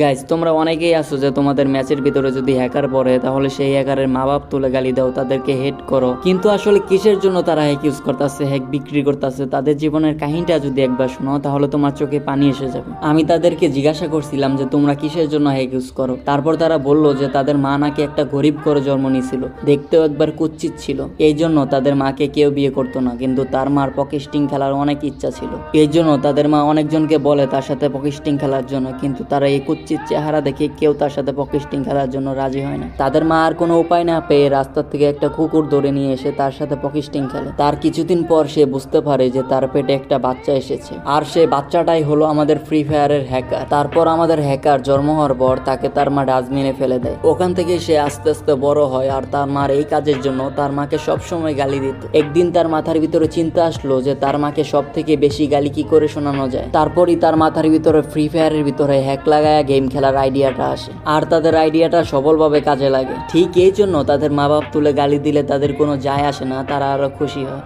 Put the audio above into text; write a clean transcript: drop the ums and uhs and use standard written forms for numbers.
Guys, তোমরা অনেকেই আছো যে তোমাদের ম্যাচের ভিতরে যদি হ্যাকার পড়ে তাহলে সেই হ্যাকারের মা বাপ তুলে গালি দাও, তাদেরকে হেট করো। কিন্তু আসলে কিসের জন্য তারা হ্যাক ইউজ করতেছে, হ্যাক বিক্রি করতেছে, তাদের জীবনের কাহিনীটা যদি একবার শোনো তাহলে তোমার চোখে পানি এসে যাবে। আমি তাদেরকে জিজ্ঞাসা করছিলাম যে তোমরা কিসের জন্য হ্যাক ইউজ করো। তারপর তারা বললো যে তাদের মা নাকি একটা গরিব করে জন্ম নিয়েছিল, দেখতেও একবার কুৎসিত ছিল, এই জন্য তাদের মাকে কেউ বিয়ে করতো না। কিন্তু তার মার পকেস্টিং খেলার অনেক ইচ্ছা ছিল, এই জন্য তাদের মা অনেকজনকে বলে তার সাথে পকেস্টিং খেলার জন্য, কিন্তু তারা এই কুৎসিত চেহারা দেখে কেউ তার সাথে পকেস্টিং খেলার জন্য রাজি হয় না। তাদের মা আর কোনো উপায় না পেয়ে রাস্তার থেকে একটা কুকুর ধরে নিয়ে এসে তার সাথে পকেস্টিং খেলে। তার কিছুদিন পর সে বুঝতে পারে যে তার পেটে একটা বাচ্চা এসেছে, আর সে বাচ্চাটাই হলো আমাদের ফ্রি ফায়ারের হ্যাকার। তারপর আমাদের হ্যাকার জন্ম হওয়ার পর তাকে তার মা ডাস্টবিনে ফেলে দেয়। ওখান থেকে সে আস্তে আস্তে বড় হয়, আর তার মার এই কাজের জন্য তার মাকে সবসময় গালি দিত। একদিন তার মাথার ভিতরে চিন্তা আসলো যে তার মাকে সব থেকে বেশি গালি কি করে শোনানো যায়। তারপরই তার মাথার ভিতরে ফ্রি ফায়ারের ভিতরে হ্যাক লাগায়া গেম খেলার আইডিয়াটা আসে, আর তাদের আইডিয়াটা সফলভাবে কাজে লাগে। ঠিক এই জন্য তাদের মা বাপ তুলে গালি দিলে তাদের কোনো যায় আসে না, তারা আরো খুশি হয়।